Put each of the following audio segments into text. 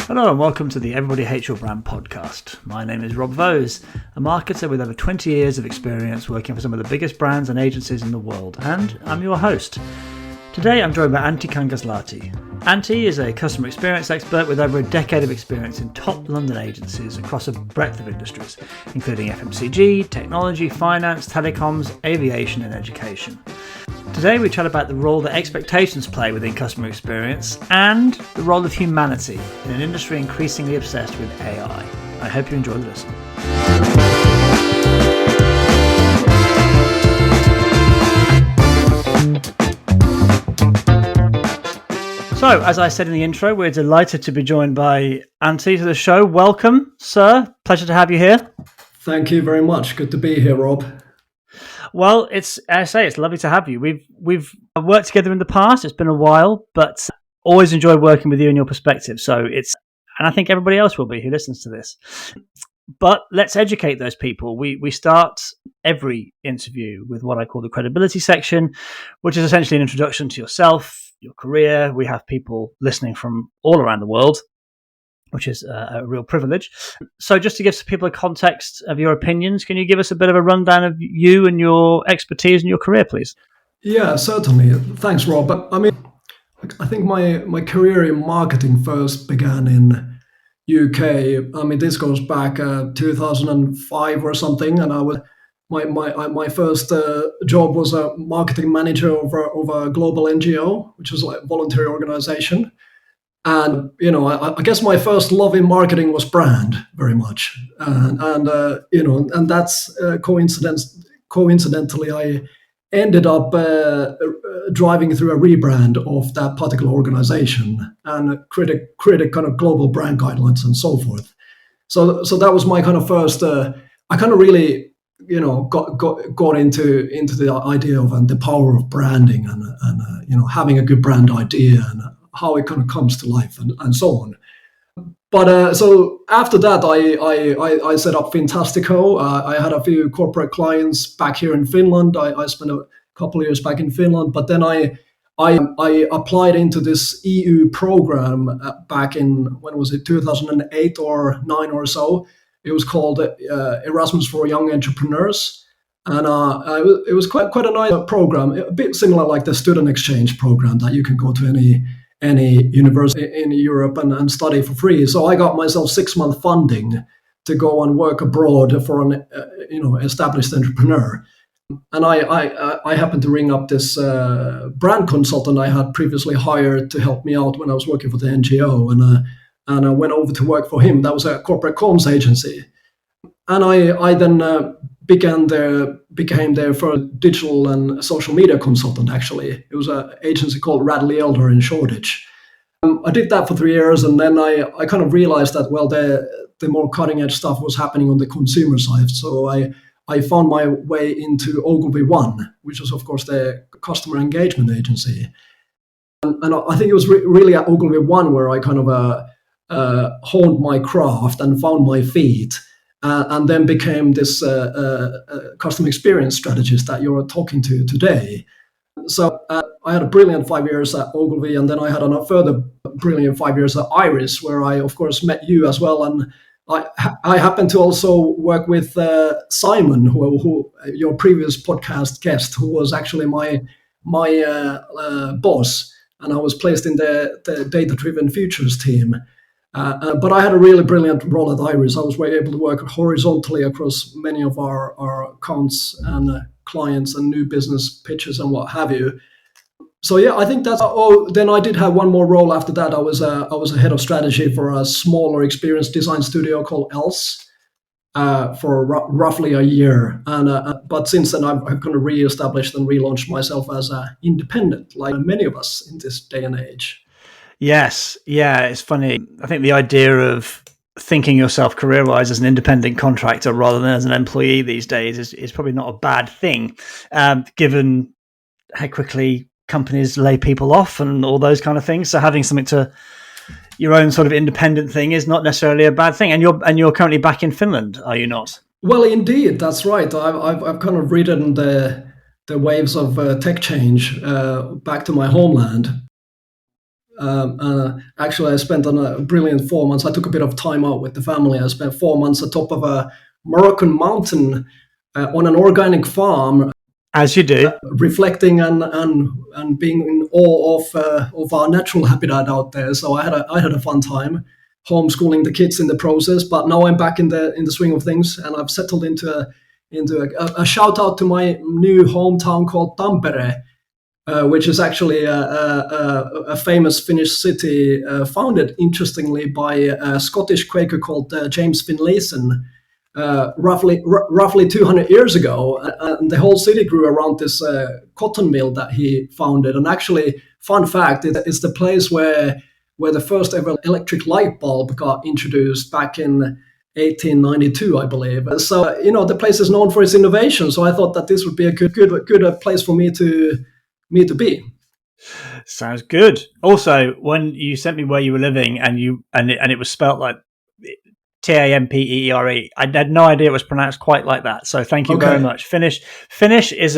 Hello and welcome to the Everybody Hates Your Brand podcast. My name is Rob Vose, a marketer with over 20 years of experience working for some of the biggest brands and agencies in the world, and I'm your host. Today I'm joined by Antti Kangaslahti. Antti is a customer experience expert with over a decade of experience in top London agencies across a breadth of industries, including FMCG, technology, finance, telecoms, aviation and education. Today we chat about the role that expectations play within customer experience and the role of humanity in an industry increasingly obsessed with AI. I hope you enjoy the listen. So, as I said in the intro, we're delighted to be joined by Antti to the show. Welcome, sir. Pleasure to have you here. Thank you very much. Good to be here, Rob. Well, it's lovely to have you. We've worked together in the past. It's been a while, but always enjoyed working with you and your perspective. And I think everybody else will be who listens to this. But let's educate those people. We start every interview with what I call the credibility section, which is essentially an introduction to yourself, your career. We have people listening from all around the world, which is a real privilege. So just to give some people a context of your opinions, can you give us a bit of a rundown of you and your expertise and your career, please? Yeah, certainly. Thanks, Rob. I think my career in marketing first began in UK. This goes back 2005 or something, and I was my first job was a marketing manager over a global NGO, which was like a voluntary organization. And I guess my first love in marketing was brand, very much, and that's coincidentally I ended up driving through a rebrand of that particular organization and create kind of global brand guidelines and so forth. So that was my kind of first. I kind of really got into the idea of and the power of branding and having a good brand idea and how it kind of comes to life and so on. But so after that, I set up Fantastico. I had a few corporate clients back here in Finland. I spent a couple of years back in Finland, but then I applied into this EU program back in, when was it, 2008 or 9 or so. It was called Erasmus for Young Entrepreneurs. And it was quite a nice program, a bit similar like the student exchange program that you can go to any university in Europe and study for free. So I got myself 6-month funding to go and work abroad for an established entrepreneur. And I happened to ring up this brand consultant I had previously hired to help me out when I was working for the NGO, and I went over to work for him. That was a corporate comms agency, and I then became their first digital and social media consultant. Actually, it was an agency called Radley Elder in Shoreditch. I did that for 3 years, and then I kind of realized that the more cutting edge stuff was happening on the consumer side. So I found my way into Ogilvy One, which was of course the customer engagement agency, and I think it was really at Ogilvy One where I kind of honed my craft and found my feet. And then became this customer experience strategist that you're talking to today. So I had a brilliant 5 years at Ogilvy, and then I had a further brilliant 5 years at Iris, where I, of course, met you as well. And I happened to also work with Simon, who your previous podcast guest, who was actually my boss, and I was placed in the data-driven futures team. But I had a really brilliant role at Iris. I was able to work horizontally across many of our accounts and clients and new business pitches and what have you. So yeah, I think that's. Then I did have one more role after that. I was a head of strategy for a smaller experience design studio called Else for roughly a year. But since then, I've kind of reestablished and relaunched myself as an independent, like many of us in this day and age. Yes. Yeah, it's funny. I think the idea of thinking yourself career-wise as an independent contractor rather than as an employee these days is probably not a bad thing, given how quickly companies lay people off and all those kind of things. So having something to your own sort of independent thing is not necessarily a bad thing. And you're currently back in Finland, are you not? Well, indeed, that's right. I've kind of ridden the waves of tech change back to my homeland. Actually, I spent on a brilliant 4 months. I took a bit of time out with the family. I spent 4 months atop of a Moroccan mountain on an organic farm, As you do. reflecting and being in awe of our natural habitat out there. So I had a fun time homeschooling the kids in the process. But now I'm back in the swing of things, and I've settled into a shout out to my new hometown called Tampere, which is actually a famous Finnish city, founded interestingly by a Scottish Quaker called James Finlayson, roughly 200 years ago. And the whole city grew around this cotton mill that he founded. And actually, fun fact, it's the place where the first ever electric light bulb got introduced back in 1892, I believe. So, the place is known for its innovation. So I thought that this would be a good place for me to be. Sounds good. Also, when you sent me where you were living and it was spelt like Tampere, I had no idea it was pronounced quite like that. So thank you very much. Finnish is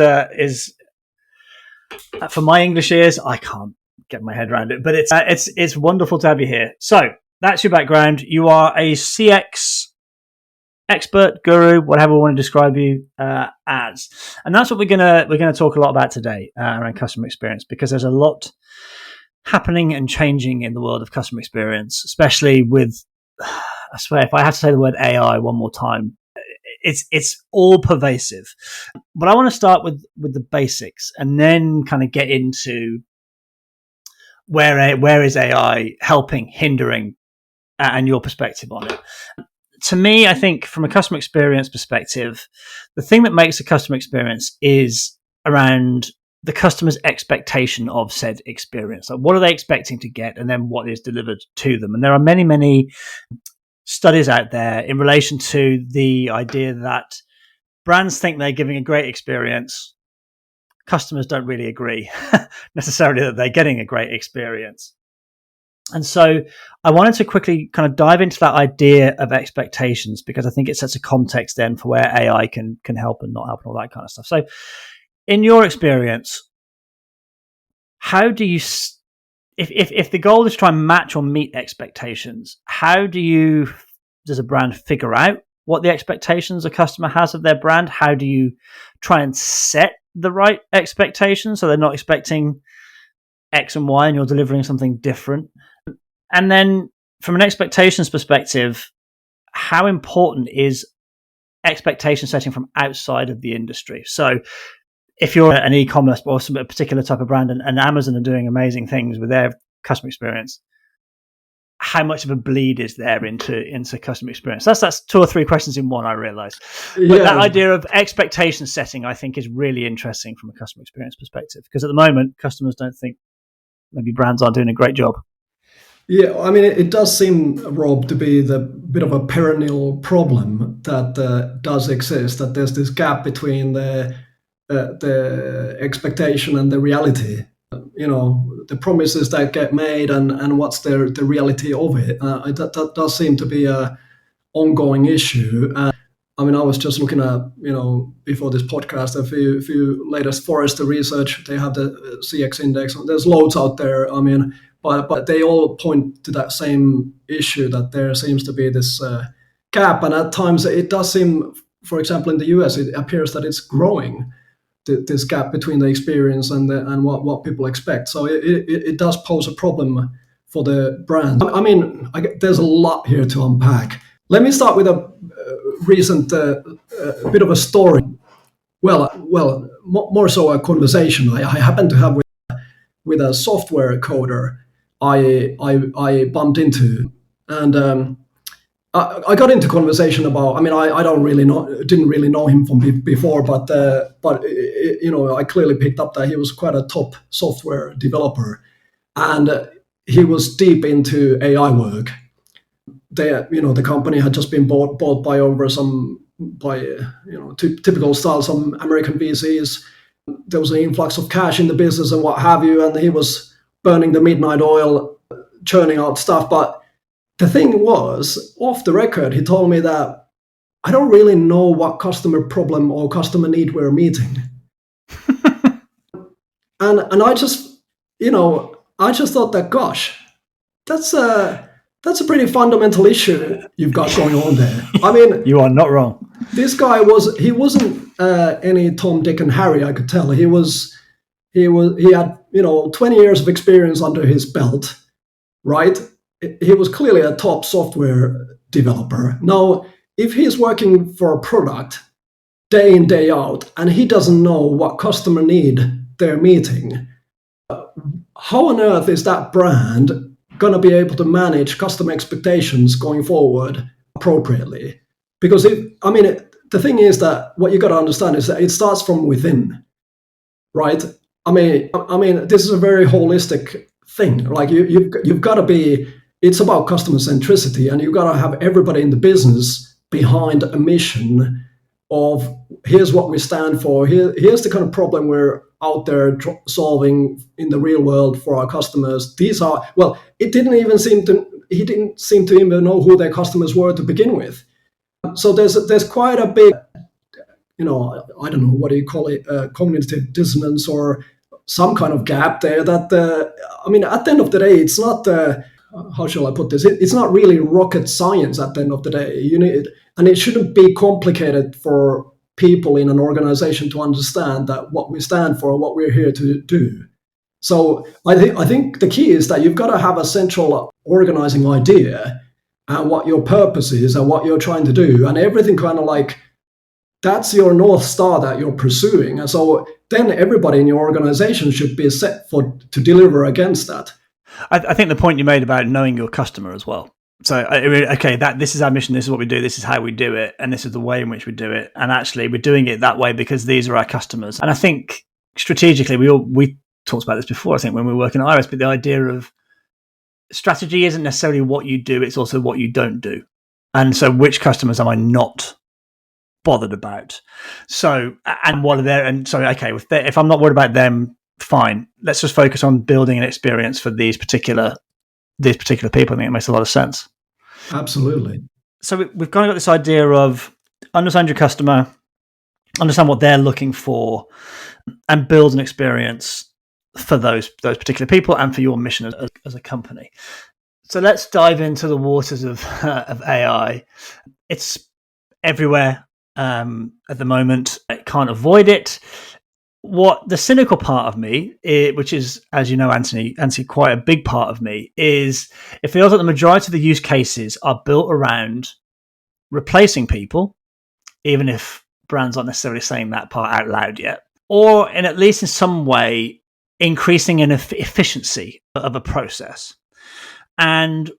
for my English ears, I can't get my head around it, but it's wonderful to have you here. So that's your background. You are a CX expert, guru, whatever we want to describe you as, and that's what we're gonna talk a lot about today around customer experience, because there's a lot happening and changing in the world of customer experience, especially with, I swear, if I have to say the word AI one more time, it's all pervasive. But I want to start with the basics and then kind of get into where is AI helping, hindering, and your perspective on it. To me, I think from a customer experience perspective, the thing that makes a customer experience is around the customer's expectation of said experience. Like, what are they expecting to get, and then what is delivered to them? And there are many, many studies out there in relation to the idea that brands think they're giving a great experience. Customers don't really agree necessarily that they're getting a great experience. And so I wanted to quickly kind of dive into that idea of expectations, because I think it sets a context then for where AI can help and not help and all that kind of stuff. So in your experience, how do you, if the goal is to try and match or meet expectations, how does a brand figure out what the expectations a customer has of their brand? How do you try and set the right expectations so they're not expecting X and Y and you're delivering something different? And then from an expectations perspective, how important is expectation setting from outside of the industry? So if you're an e-commerce or a particular type of brand, and Amazon are doing amazing things with their customer experience, how much of a bleed is there into customer experience? That's 2 or 3 questions in one, I realize. But that idea of expectation setting, I think, is really interesting from a customer experience perspective, because at the moment, customers don't think maybe brands aren't doing a great job. Yeah, I mean, it does seem, Rob, to be the bit of a perennial problem that does exist, that there's this gap between the expectation and the reality. The promises that get made and what's the reality of it. That does seem to be a ongoing issue. I mean, I was just looking at, before this podcast, a few latest Forrester research. They have the CX index. There's loads out there. I mean, but they all point to that same issue, that there seems to be this gap. And at times it does seem, for example, in the US, it appears that it's growing, this gap between the experience and what people expect. So it does pose a problem for the brand. I mean, there's a lot here to unpack. Let me start with a recent bit of a story. Well, more so a conversation I happened to have with a software coder I bumped into, and I got into conversation about. I mean, I didn't really know him from before, but I clearly picked up that he was quite a top software developer, and he was deep into AI work. The company had just been bought by typical style, some American VCs. There was an influx of cash in the business and what have you, and he was burning the midnight oil, churning out stuff. But the thing was, off the record, he told me that I don't really know what customer problem or customer need we're meeting. and I just, I just thought that, gosh, that's a pretty fundamental issue you've got going on there. I mean, you are not wrong. This guy wasn't any Tom, Dick, and Harry. I could tell he had 20 years of experience under his belt, right? He was clearly a top software developer. Now, if he's working for a product day in, day out, and he doesn't know what customer need they're meeting, how on earth is that brand going to be able to manage customer expectations going forward appropriately? Because the thing is that what you got to understand is that it starts from within, right? I mean, this is a very holistic thing. Like you've got to be. It's about customer centricity, and you've got to have everybody in the business behind a mission of here's what we stand for. Here's the kind of problem we're out there solving in the real world for our customers. He didn't seem to even know who their customers were to begin with. So there's quite a big, I don't know, what do you call it, cognitive dissonance or some kind of gap there that, at the end of the day, it's not, how shall I put this? It's not really rocket science at the end of the day. And it shouldn't be complicated for people in an organization to understand that what we stand for, what we're here to do. So I think the key is that you've got to have a central organizing idea and what your purpose is and what you're trying to do, and everything kind of like that's your North Star that you're pursuing. And so then everybody in your organization should be set to deliver against that. I think the point you made about knowing your customer as well. So, this is our mission, this is what we do, this is how we do it, and this is the way in which we do it. And actually, we're doing it that way because these are our customers. And I think strategically, we talked about this before, I think, when we were working at Iris, but the idea of strategy isn't necessarily what you do, it's also what you don't do. And so which customers am I not bothered about? So, and what are there? And so, if I'm not worried about them, fine. Let's just focus on building an experience for these particular people. I think it makes a lot of sense. Absolutely. So we've kind of got this idea of understand your customer, understand what they're looking for, and build an experience for those particular people and for your mission as a company. So let's dive into the waters of AI. It's everywhere at the moment. I can't avoid it. What the cynical part of me, which is, as you know, Anthony, quite a big part of me, is it feels like the majority of the use cases are built around replacing people, even if brands aren't necessarily saying that part out loud yet, or at least in some way increasing an efficiency of a process. And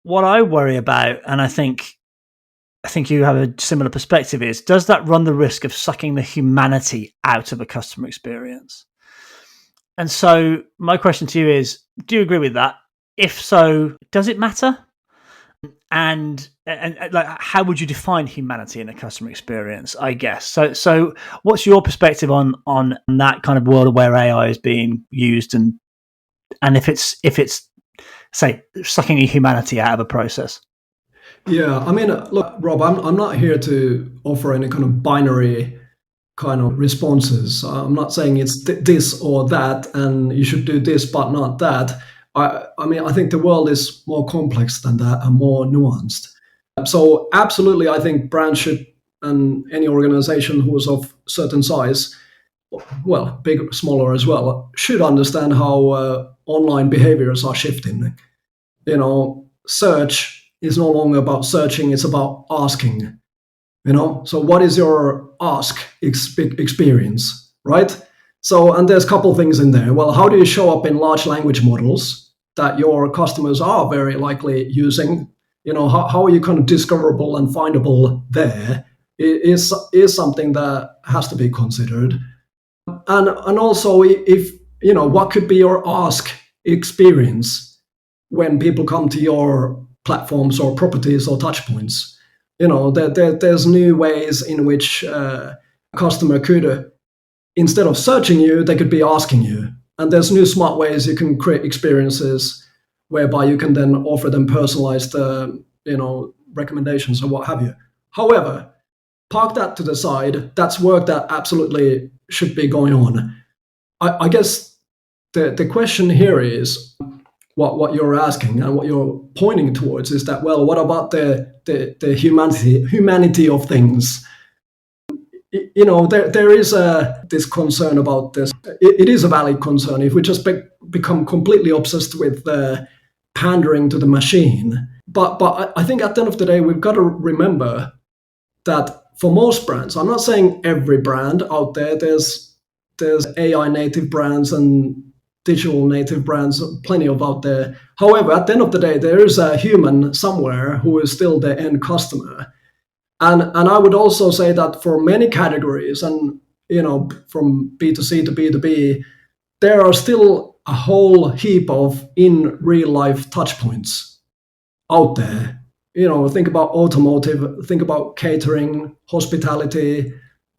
what I worry about, and I think you have a similar perspective, is does that run the risk of sucking the humanity out of a customer experience? And so my question to you is, do you agree with that? If so, does it matter? And like, how would you define humanity in a customer experience, I guess? So what's your perspective on that kind of world where AI is being used, and if it's say sucking the humanity out of a process? Yeah, look, Rob, I'm not here to offer any kind of binary kind of responses. I'm not saying it's this or that, and you should do this but not that. I think the world is more complex than that and more nuanced. So absolutely, I think brands should, and any organization who is of certain size, well, big, smaller as well, should understand how online behaviors are shifting. Search is no longer about searching, it's about asking. So what is your ask experience, right? So, and there's a couple things in there. Well, how do you show up in large language models that your customers are very likely using? How are you kind of discoverable and findable there is something that has to be considered. And also, if, what could be your ask experience when people come to your platforms or properties or touch points? There's new ways in which a customer could, instead of searching you, they could be asking you. And there's new smart ways you can create experiences whereby you can then offer them personalized, recommendations or what have you. However, park that to the side. That's work that absolutely should be going on. I guess the question here is what you're asking and what you're pointing towards is that, well, what about the humanity of things? There is this concern about this. It is a valid concern. If we just become completely obsessed with pandering to the machine. But I think at the end of the day, we've got to remember that for most brands, I'm not saying every brand out there, there's AI native brands and digital native brands, plenty of out there. However, at the end of the day, there is a human somewhere who is still the end customer. And I would also say that for many categories, and from B2C to B2B, there are still a whole heap of in real life touch points out there. Think about automotive, think about catering, hospitality,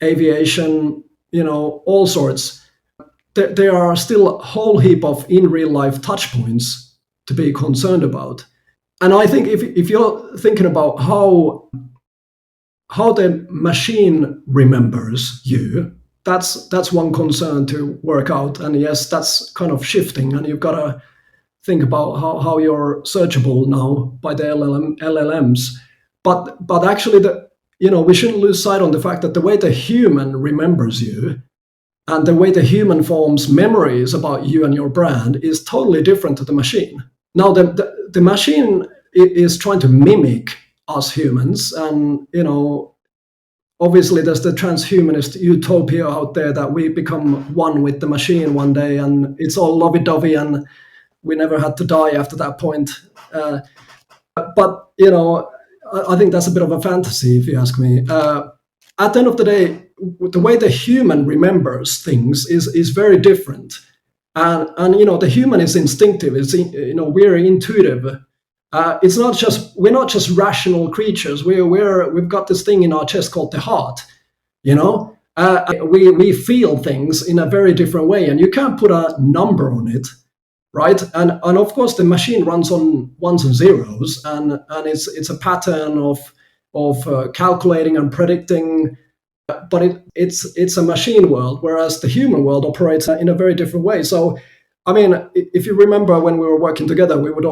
aviation, all sorts. There are still a whole heap of in real life touch points to be concerned about. And I think if you're thinking about how the machine remembers you, that's one concern to work out. And yes, that's kind of shifting, and you've got to think about how you're searchable now by the LLMs. But actually, we shouldn't lose sight on the fact that the way the human remembers you and the way the human forms memories about you and your brand is totally different to the machine. Now, the machine is trying to mimic us humans, and obviously there's the transhumanist utopia out there that we become one with the machine one day, and it's all lovey-dovey, and we never had to die after that point. But I think that's a bit of a fantasy, if you ask me. At the end of the day, the way the human remembers things is very different, and the human is instinctive. It's we're intuitive. We're not just rational creatures. We've got this thing in our chest called the heart. We feel things in a very different way, and you can't put a number on it, right? And of course the machine runs on ones and zeros, and it's a pattern of calculating and predicting. But it's a machine world, whereas the human world operates in a very different way. So, I mean, if you remember when we were working together, we would,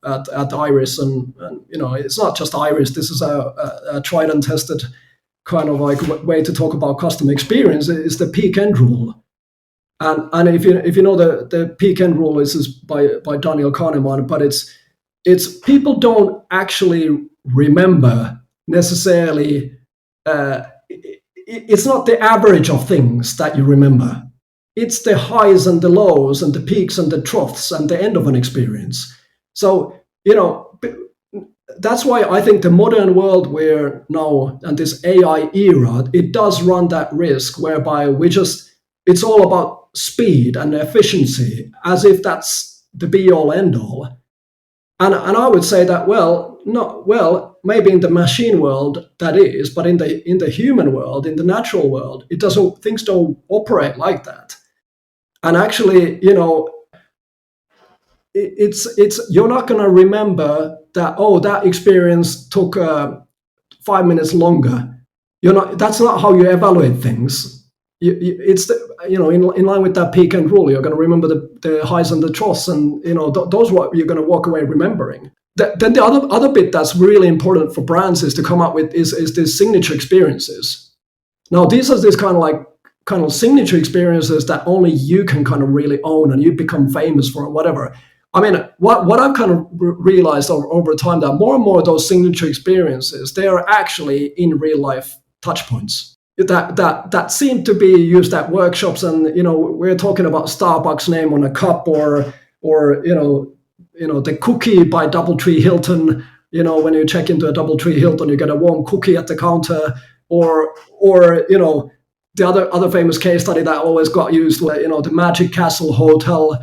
at Iris, and it's not just Iris. This is a tried and tested kind of like way to talk about customer experience. Is the peak end rule, and if you know the peak end rule is by Daniel Kahneman, but it's people don't actually remember necessarily. It's not the average of things that you remember. It's the highs and the lows and the peaks and the troughs and the end of an experience. So, that's why I think the modern world we're now, and this AI era, it does run that risk whereby it's all about speed and efficiency, as if that's the be all end all. And I would say that, maybe in the machine world that is, but in the human world, in the natural world, things don't operate like that. And actually, it's you're not going to remember that. Oh, that experience took 5 minutes longer. That's not how you evaluate things. It's in line with that peak end rule. You're going to remember the highs and the troughs, and those what you're going to walk away remembering. Then the other bit that's really important for brands is to come up with is these signature experiences. Now these are this kind of signature experiences that only you can kind of really own, and you become famous for, whatever. I mean, what I've kind of realized over time, that more and more of those signature experiences, they are actually in real life touch points that seem to be used at workshops. And we're talking about Starbucks name on a cup, or the cookie by DoubleTree Hilton. When you check into a DoubleTree Hilton, you get a warm cookie at the counter, or the other famous case study that always got used, the Magic Castle Hotel,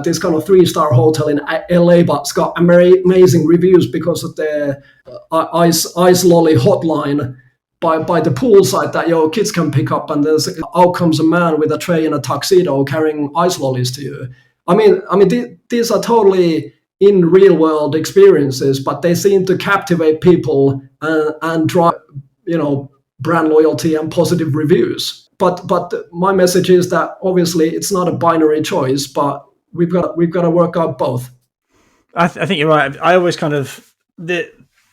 this kind of 3-star hotel in LA, but it's got amazing reviews because of the ice lolly hotline by the poolside that your kids can pick up, and out comes a man with a tray and a tuxedo carrying ice lollies to you. I mean, these are totally in real world experiences, but they seem to captivate people and drive, brand loyalty and positive reviews. but my message is that obviously it's not a binary choice, but we've got to work out both. I think you're right. I always kind of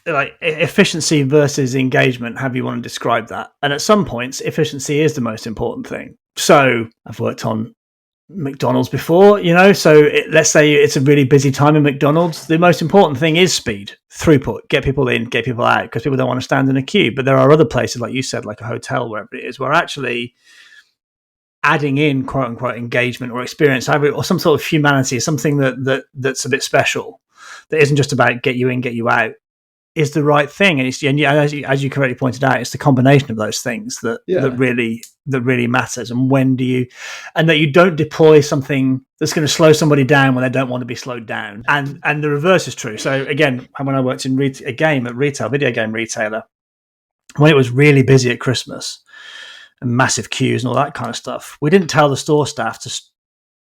like efficiency versus engagement, however you want to describe that. And at some points, efficiency is the most important thing. So I've worked on McDonald's before, so let's say it's a really busy time in McDonald's. The most important thing is speed, throughput, get people in, get people out, because people don't want to stand in a queue. But there are other places, like you said, like a hotel, wherever it is, where actually adding in quote unquote engagement or experience or some sort of humanity, something that's a bit special, that isn't just about get you in, get you out, is the right thing. And as you correctly pointed out, it's the combination of those things that really matters. And that you don't deploy something that's going to slow somebody down when they don't want to be slowed down. And the reverse is true. So again, when I worked in video game retailer, when it was really busy at Christmas and massive queues and all that kind of stuff, we didn't tell the store staff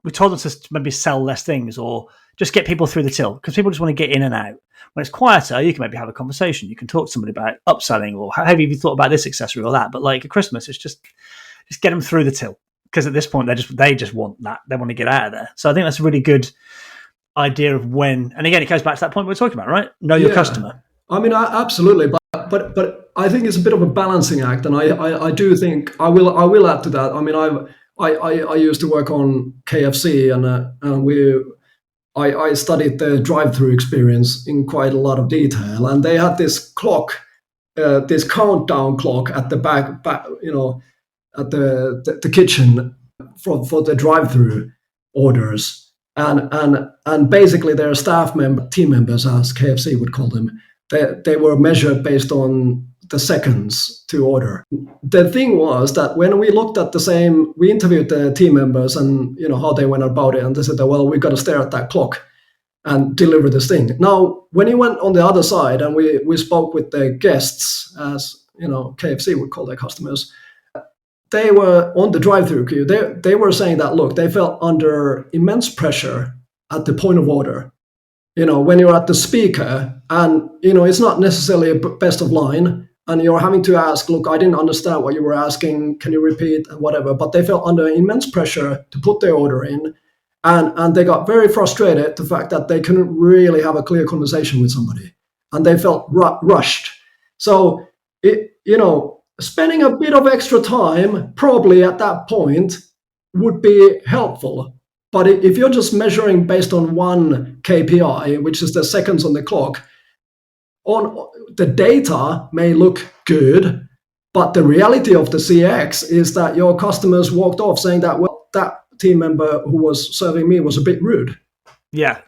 we told them to maybe sell less things or just get people through the till, because people just want to get in and out. When it's quieter, you can maybe have a conversation. You can talk to somebody about upselling or have you thought about this accessory or that. But like at Christmas, it's just get them through the till, because at this point they just want that. They want to get out of there. So I think that's a really good idea of when. And again, it goes back to that point we're talking about, right? Know your customer. I mean, absolutely, but I think it's a bit of a balancing act, and I do think I will add to that. I mean, I used to work on KFC, and I studied the drive-through experience in quite a lot of detail, and they had this clock, this countdown clock at the back, at the kitchen for the drive-through orders, and basically their team members, as KFC would call them, they were measured based on the seconds to order. The thing was that when we looked at we interviewed the team members and how they went about it, and they said that, well, we've got to stare at that clock and deliver this thing. Now, when you went on the other side and we spoke with the guests, as KFC would call their customers, they were on the drive-through queue. They were saying that, look, they felt under immense pressure at the point of order. When you're at the speaker and, it's not necessarily a best of line, and you're having to ask, look, I didn't understand what you were asking. Can you repeat? And whatever. But they felt under immense pressure to put their order in. And they got very frustrated, the fact that they couldn't really have a clear conversation with somebody. And they felt rushed. So, spending a bit of extra time probably at that point would be helpful. But if you're just measuring based on one KPI, which is the seconds on the clock, on the data may look good, but the reality of the CX is that your customers walked off saying that, well, that team member who was serving me was a bit rude. Yeah.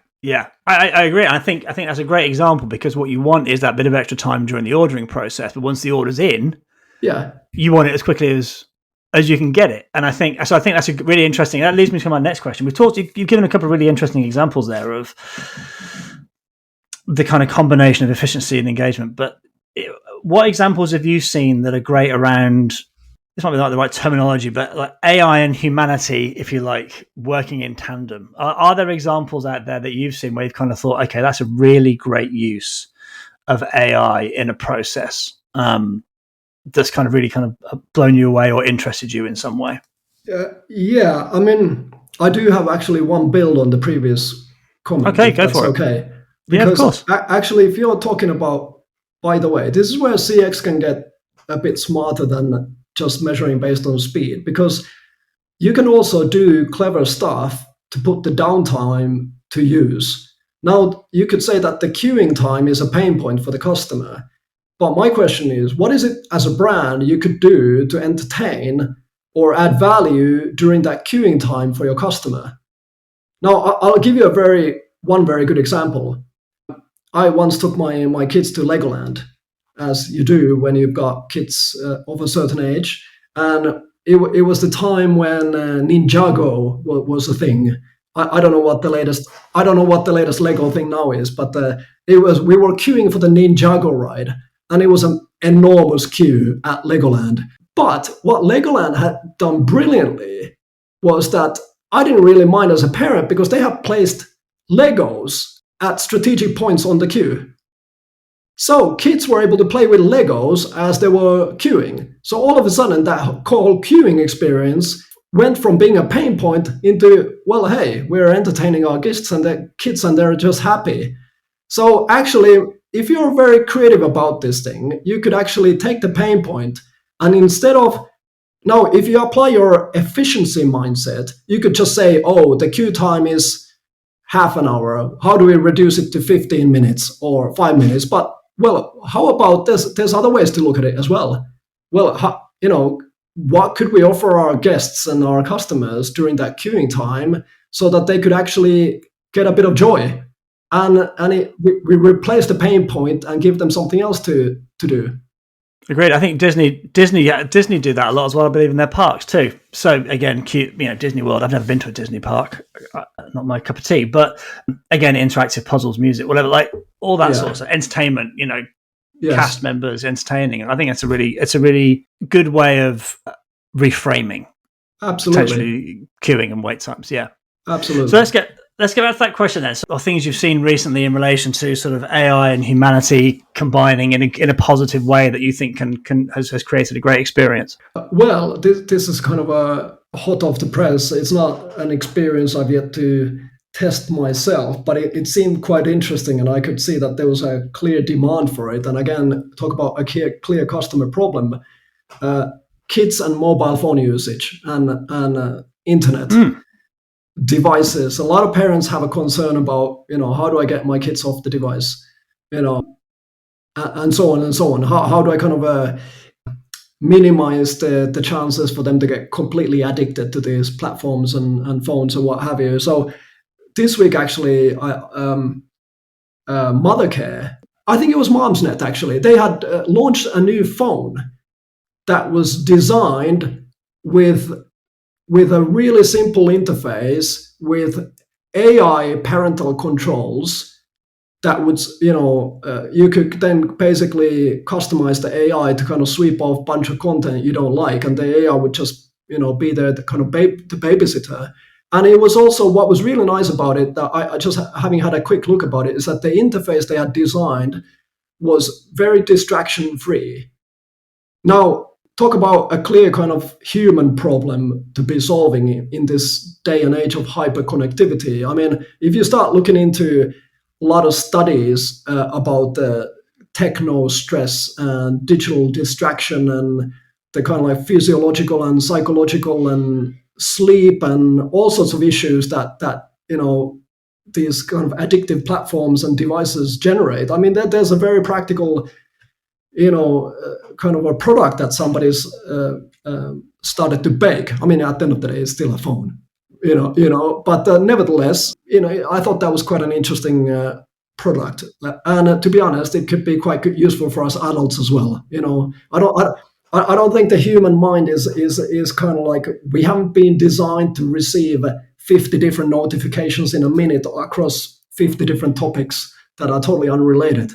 I agree. I think that's a great example, because what you want is that bit of extra time during the ordering process. But once the order's in, you want it as quickly as you can get it. And I think that's a really interesting. That leads me to my next question. You've given a couple of really interesting examples there of the kind of combination of efficiency and engagement. But what examples have you seen that are great around, this might be not the right terminology, but like AI and humanity, if you like, working in tandem? Are there examples out there that you've seen where you've kind of thought, okay, that's a really great use of AI in a process that's kind of really kind of blown you away or interested you in some way? Yeah, I mean, I do have actually one build on the previous comment. Okay, go for it. Okay. Because, yeah, of course. Actually, if you're talking about, by the way, this is where CX can get a bit smarter than just measuring based on speed, because you can also do clever stuff to put the downtime to use. Now, you could say that the queuing time is a pain point for the customer. But my question is, what is it as a brand you could do to entertain or add value during that queuing time for your customer? Now, I'll give you one very good example. I once took my kids to Legoland, as you do when you've got kids of a certain age, and it was the time when Ninjago was a thing. I don't know what the latest Lego thing now is, but we were queuing for the Ninjago ride, and it was an enormous queue at Legoland. But what Legoland had done brilliantly was that I didn't really mind as a parent, because they have placed Legos at strategic points on the queue. So kids were able to play with Legos as they were queuing. So all of a sudden, that whole queuing experience went from being a pain point into, well, hey, we're entertaining our guests and the kids and they're just happy. So actually, if you're very creative about this thing, you could actually take the pain point and instead of, now, if you apply your efficiency mindset, you could just say, oh, the queue time is half an hour. How do we reduce it to 15 minutes or 5 minutes? But, well, how about this? There's other ways to look at it as well. Well, what could we offer our guests and our customers during that queuing time so that they could actually get a bit of joy? And we replace the pain point and give them something else to do. Agreed. I think Disney do that a lot as well. I believe in their parks too. So again, cute, Disney World. I've never been to a Disney park, not my cup of tea. But again, interactive puzzles, music, whatever, like all that sort of stuff. Entertainment, cast members entertaining. And I think it's a really good way of reframing. Absolutely. Potentially queuing and wait times. Yeah. Absolutely. So let's get back to that question then. So, things you've seen recently in relation to sort of AI and humanity combining in a positive way that you think has created a great experience. Well, this is kind of a hot off the press. It's not an experience I've yet to test myself, but it seemed quite interesting, and I could see that there was a clear demand for it. And again, talk about a clear customer problem: kids and mobile phone usage and internet. Devices. A lot of parents have a concern about, how do I get my kids off the device, and so on and so on. How do I kind of minimize the chances for them to get completely addicted to these platforms and phones and what have you? So this week, actually, Mothercare, I think it was Momsnet, actually, they had launched a new phone that was designed with a really simple interface with AI parental controls that would, you could then basically customize the AI to kind of sweep off a bunch of content you don't like, and the AI would just, be there, the kind of the babysitter. And it was also, what was really nice about it, that I just having had a quick look about it, is that the interface they had designed was very distraction free. Now, talk about a clear kind of human problem to be solving in this day and age of hyperconnectivity. I mean, if you start looking into a lot of studies about the techno stress and digital distraction and the kind of like physiological and psychological and sleep and all sorts of issues that these kind of addictive platforms and devices generate. I mean, there's a very practical kind of a product that somebody's started to bake. I mean, at the end of the day, it's still a phone, but nevertheless, I thought that was quite an interesting product. And to be honest, it could be quite useful for us adults as well. I don't think the human mind is kind of like, we haven't been designed to receive 50 different notifications in a minute across 50 different topics that are totally unrelated.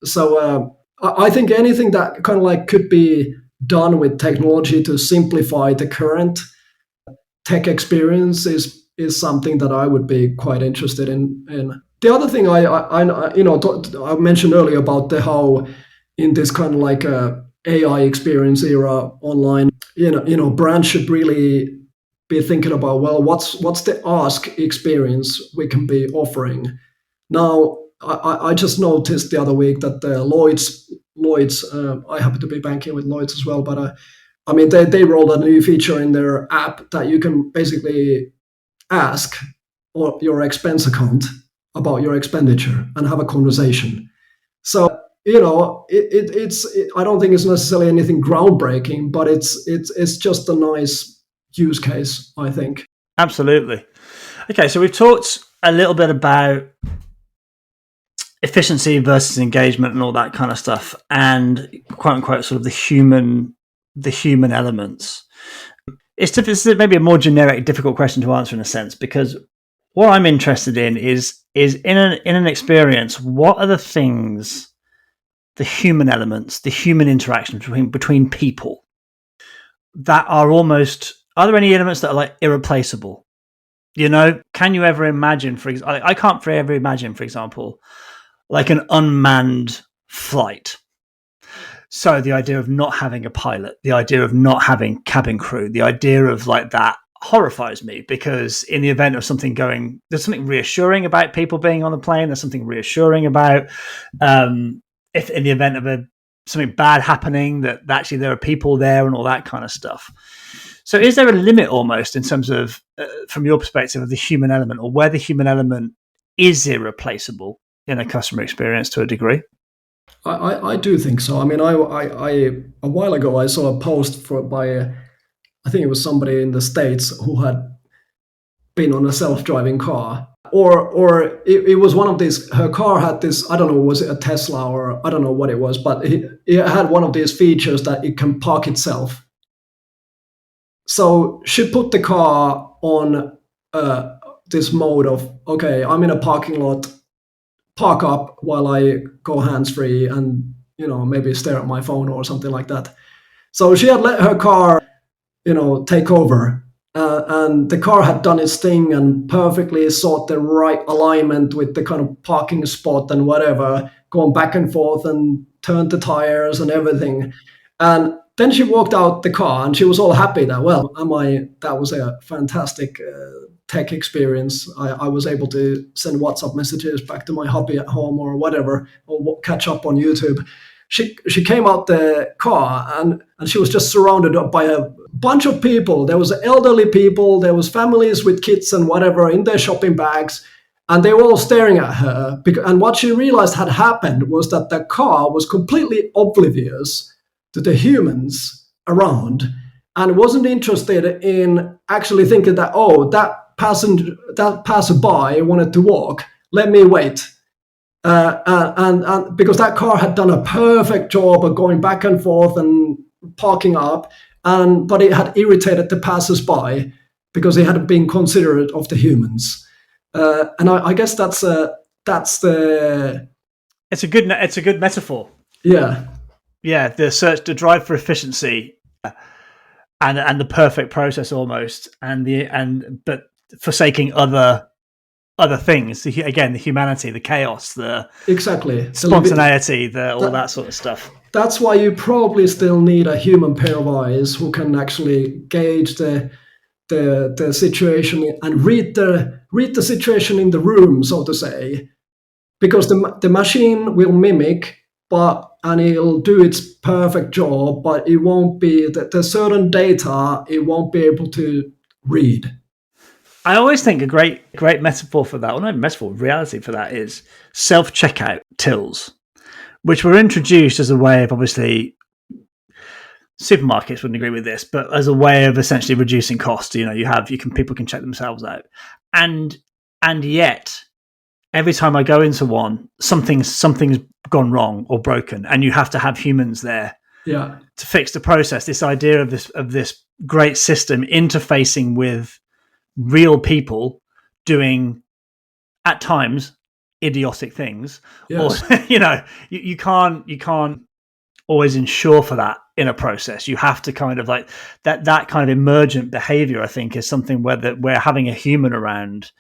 So, I think anything that kind of like could be done with technology to simplify the current tech experience is something that I would be quite interested in. The other thing I mentioned earlier about how in this kind of like AI experience era online, brands should really be thinking about, well, what's the ask experience we can be offering. Now, I just noticed the other week that Lloyd's, I happen to be banking with Lloyd's as well, but I mean, they rolled a new feature in their app that you can basically ask your expense account about your expenditure and have a conversation. So, I don't think it's necessarily anything groundbreaking, but it's just a nice use case, I think. Absolutely. Okay, so we've talked a little bit about efficiency versus engagement and all that kind of stuff, and quote unquote sort of the human elements. This is maybe a more generic, difficult question to answer in a sense, because what I'm interested in is in an experience, what are the things, the human elements, the human interactions between people that are are there any elements that are like irreplaceable? Can you ever imagine, I can't ever imagine, for example, like an unmanned flight. So the idea of not having a pilot, the idea of not having cabin crew, the idea of like that horrifies me, because in the event of something going, there's something reassuring about people being on the plane. There's something reassuring about if in the event of something bad happening, that actually there are people there and all that kind of stuff. So is there a limit almost in terms of, from your perspective, of the human element, or where the human element is irreplaceable in a customer experience to a degree? I do think so. I mean, I a while ago I saw a post by I think it was somebody in the States who had been on a self-driving car, or it was one of these. Her car had this. I don't know, was it a Tesla or I don't know what it was, but it had one of these features that it can park itself. So she put the car on this mode of, okay, I'm in a parking lot, park up while I go hands-free and, maybe stare at my phone or something like that. So she had let her car, take over. And the car had done its thing and perfectly sought the right alignment with the kind of parking spot and whatever, going back and forth and turned the tires and everything. And then she walked out the car and she was all happy that, that was a fantastic tech experience. I was able to send WhatsApp messages back to my hubby at home or whatever, or catch up on YouTube. She came out the car and she was just surrounded by a bunch of people. There was elderly people, there was families with kids and whatever in their shopping bags, and they were all staring at her. And what she realized had happened was that the car was completely oblivious to the humans around and wasn't interested in actually thinking that, that passerby wanted to walk, let me wait. And because that car had done a perfect job of going back and forth and parking up, but it had irritated the passers-by because it hadn't been considerate of the humans. And I guess that's the. It's a good metaphor. Yeah. Yeah, the drive for efficiency, and the perfect process almost, but forsaking other things. The humanity, the chaos, the spontaneity, all that sort of stuff. That's why you probably still need a human pair of eyes who can actually gauge the situation and read the situation in the room, so to say, because the machine will mimic, and it'll do its perfect job, but it won't be there's certain data it won't be able to read. I always think a great metaphor for that, or not metaphor, reality for that, is self-checkout tills, which were introduced as a way of, obviously, supermarkets wouldn't agree with this, but as a way of essentially reducing cost. People can check themselves out, and yet every time I go into one, something's gone wrong or broken, and you have to have humans there to fix the process. This idea of this great system interfacing with real people doing, at times, idiotic things. Yes. Or you can't always ensure for that in a process. You have to kind of like that kind of emergent behavior, I think, is something where having a human around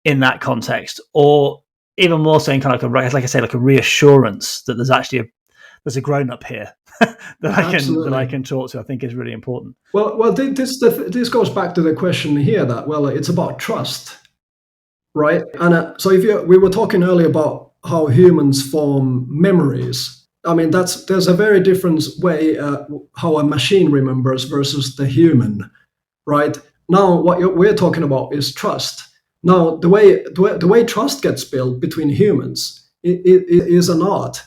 in that context, or even more so in kind of like I say, like a reassurance that there's actually there's a grown up here that I can talk to, I think is really important. Well, this goes back to the question here that, it's about trust, right? And so we were talking earlier about how humans form memories. I mean, there's a very different way how a machine remembers versus the human, right? Now, what we're talking about is trust. Now, the way trust gets built between humans is an art.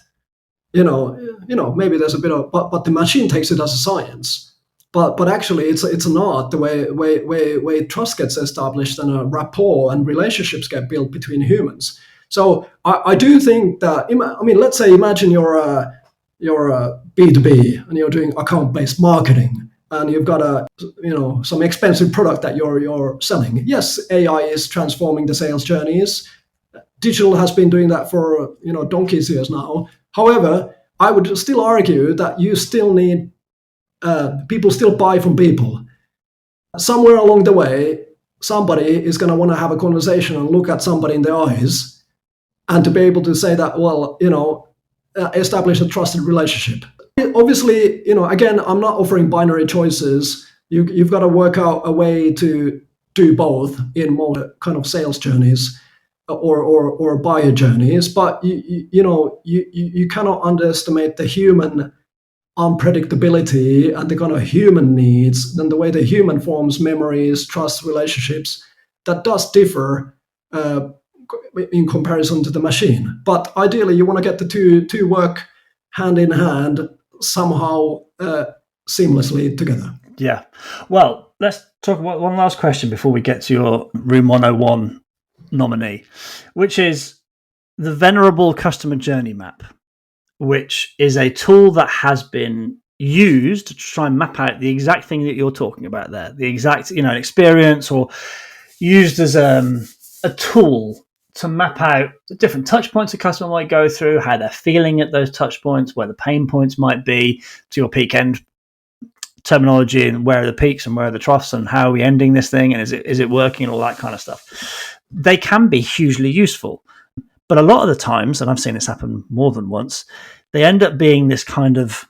Maybe there's a bit of, but the machine takes it as a science. But actually, it's an art. The way trust gets established and a rapport and relationships get built between humans. So I do think that. I mean, let's say imagine you're a B2B and you're doing account-based marketing. And you've got some expensive product that you're selling. Yes, AI is transforming the sales journeys. Digital has been doing that for donkey's years now. However, I would still argue that you still need people still buy from people. Somewhere along the way, somebody is going to want to have a conversation and look at somebody in the eyes and to be able to say that, well, establish a trusted relationship. Obviously, again, I'm not offering binary choices. You've got to work out a way to do both in more kind of sales journeys or buyer journeys. But you cannot underestimate the human unpredictability and the kind of human needs and the way the human forms memories, trust, relationships. That does differ in comparison to the machine. But ideally, you want to get the two work hand in hand somehow seamlessly together. Yeah. Well, let's talk about one last question before we get to your Room 101 nominee, which is the venerable customer journey map, which is a tool that has been used to try and map out the exact thing that you're talking about there, the exact, an experience, or used as a tool to map out the different touch points a customer might go through, how they're feeling at those touch points, where the pain points might be, to your peak end terminology, and where are the peaks and where are the troughs, and how are we ending this thing, and is it working, and all that kind of stuff. They can be hugely useful, but a lot of the times, and I've seen this happen more than once, they end up being this kind of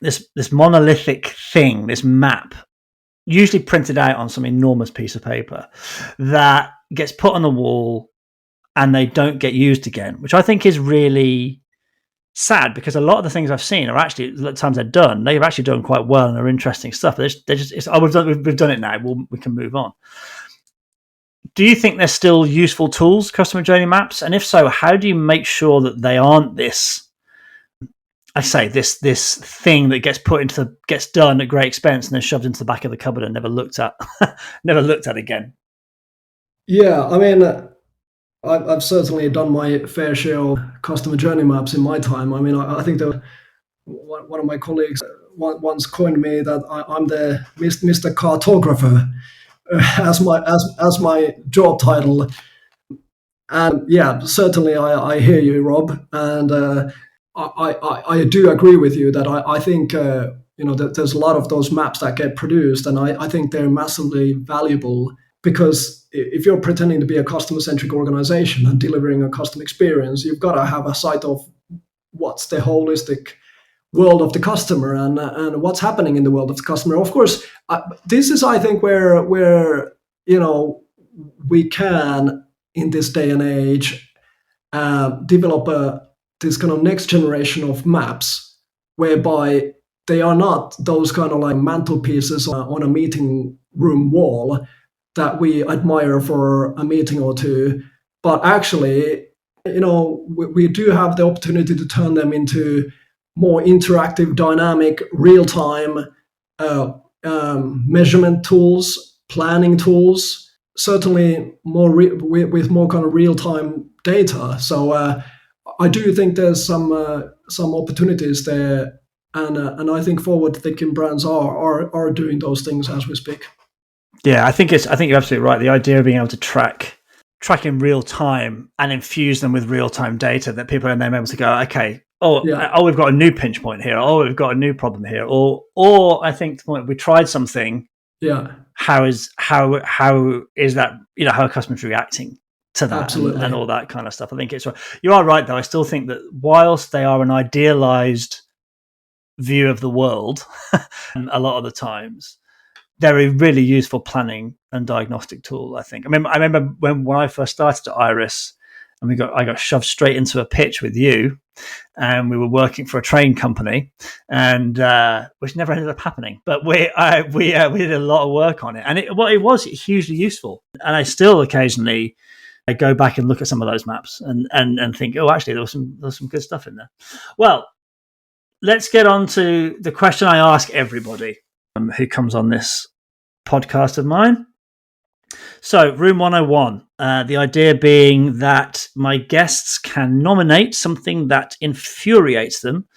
this monolithic thing, this map, usually printed out on some enormous piece of paper, that gets put on the wall and they don't get used again, which I think is really sad, because a lot of the things I've seen are actually, the times they're done, they've actually done quite well and are interesting stuff. We've done it now, we can move on. Do you think they're still useful tools, customer journey maps? And if so, how do you make sure that they aren't this thing that gets done at great expense and then shoved into the back of the cupboard and never looked at again? Yeah, I mean, I've certainly done my fair share of customer journey maps in my time. I mean, I think that one of my colleagues once coined me that I'm the Mr. Cartographer as my job title. And yeah, certainly I hear you, Rob, and I do agree with you that I think that there's a lot of those maps that get produced, and I think they're massively valuable, because if you're pretending to be a customer-centric organization and delivering a custom experience, you've got to have a sight of what's the holistic world of the customer and what's happening in the world of the customer. Of course, this is, I think, where we can, in this day and age, develop this kind of next generation of maps, whereby they are not those kind of like mantelpieces on a meeting room wall that we admire for a meeting or two, but actually, we do have the opportunity to turn them into more interactive, dynamic, real-time measurement tools, planning tools, certainly more with more kind of real-time data. So I do think there's some opportunities there, and I think forward-thinking brands are doing those things as we speak. Yeah, I think you're absolutely right. The idea of being able to track in real time and infuse them with real time data, that people are then able to go, okay, we've got a new pinch point here, we've got a new problem here, or I think we tried something. Yeah, how is that? How are customers reacting to that? Absolutely. And all that kind of stuff. I think it's right. You are right, though. I still think that whilst they are an idealized view of the world, a lot of the times, they're a really useful planning and diagnostic tool, I think. I remember when I first started at Iris, and I got shoved straight into a pitch with you, and we were working for a train company, and which never ended up happening. But we did a lot of work on it, and it was hugely useful. And I still occasionally go back and look at some of those maps and think, oh, actually, there was some good stuff in there. Well, let's get on to the question I ask everybody who comes on this podcast of mine. So, Room 101, the idea being that my guests can nominate something that infuriates them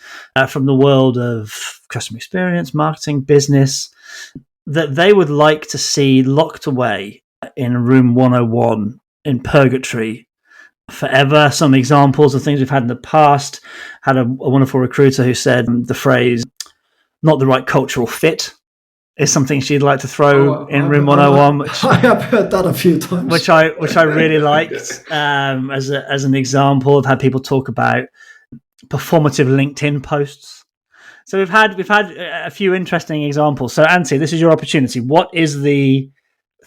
from the world of customer experience, marketing, business, that they would like to see locked away in Room 101 in purgatory forever. Some examples of things we've had in the past. Had a wonderful recruiter who said the phrase, not the right cultural fit. is something she'd like to throw in Room 101. I have heard that a few times. Which I really liked as an example. I've had people talk about performative LinkedIn posts. So we've had a few interesting examples. So Antti, this is your opportunity. What is the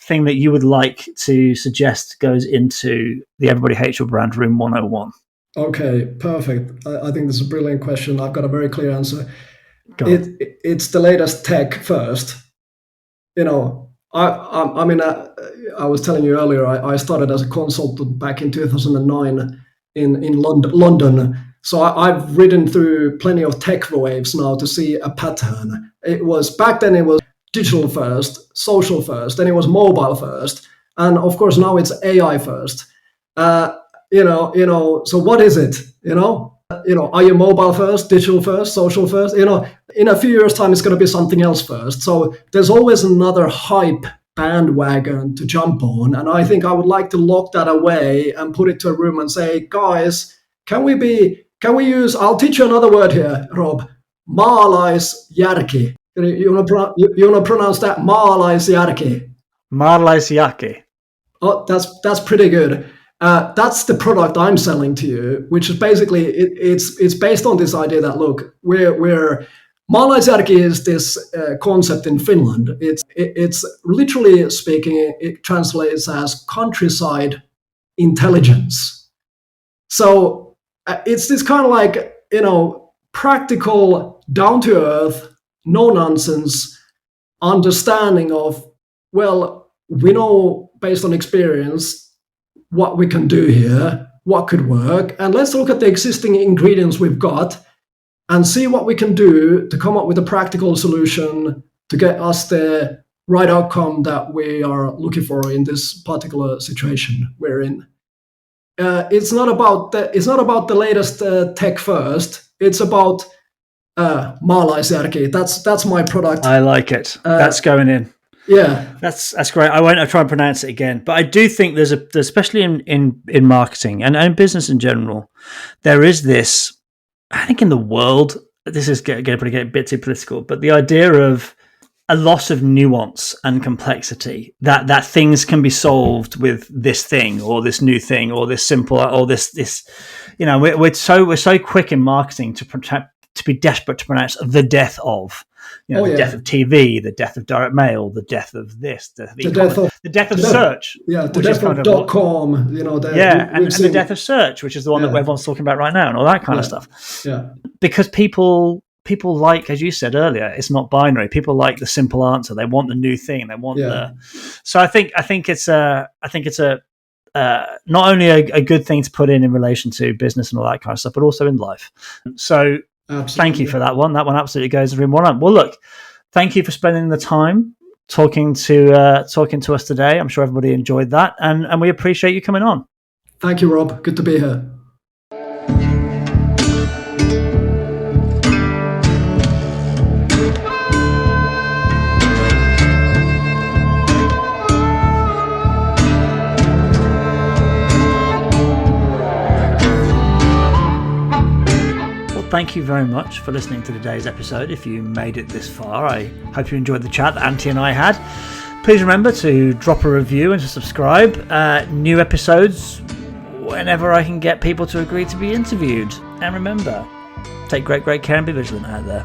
thing that you would like to suggest goes into the Everybody Hates Your Brand Room 101? Okay, perfect. I think this is a brilliant question. I've got a very clear answer. It's the latest tech first. You know, I mean, I was telling you earlier, I started as a consultant back in 2009 in London. So I've ridden through plenty of tech waves now to see a pattern. Back then it was digital first, social first, then it was mobile first, and of course now it's AI first. So what is it? Are you mobile first, digital first, social first? In a few years' time, it's going to be something else first. So there's always another hype bandwagon to jump on, and I think I would like to lock that away and put it to a room and say, guys, can we use? I'll teach you another word here, Rob. Maalaisjärki. You want to pronounce that? Maalaisjärki. Maalaisjärki. Oh, that's pretty good. That's the product I'm selling to you, which is basically it's based on this idea that look, we're maalaisjärki is this concept in Finland. It's literally speaking, it translates as countryside intelligence. So it's this kind of like practical, down to earth, no nonsense understanding of, well, we know based on experience what we can do here, what could work, and let's look at the existing ingredients we've got and see what we can do to come up with a practical solution to get us the right outcome that we are looking for in this particular situation we're in. It's not about the latest tech first. It's about maalaisjärki. That's my product. I like it. That's going in. Yeah, that's great. I won't try and pronounce it again, but I do think there's especially in marketing and in business in general, there is this. I think in the world, this is going to get a bit too political, but the idea of a loss of nuance and complexity, that things can be solved with this thing or this new thing or this simple or this. We're so quick in marketing to be desperate to pronounce the death of. The death of TV, the death of direct mail, the death of this, the death of search. Yeah, the death of .com. And the death of search, which is the one that everyone's talking about right now, and all that kind of stuff. Yeah, because people like, as you said earlier, it's not binary. People like the simple answer. They want the new thing. They want the. So I think it's a not only a good thing to put in relation to business and all that kind of stuff, but also in life. So. Absolutely. Thank you for that one. That one absolutely goes in Room 101. Well, look, thank you for spending the time talking to us today. I'm sure everybody enjoyed that, and we appreciate you coming on. Thank you, Rob. Good to be here. Thank you very much for listening to today's episode. If you made it this far, I hope you enjoyed the chat that Antti and I had. Please remember to drop a review and to subscribe. New episodes whenever I can get people to agree to be interviewed. And remember, take great care and be vigilant out there.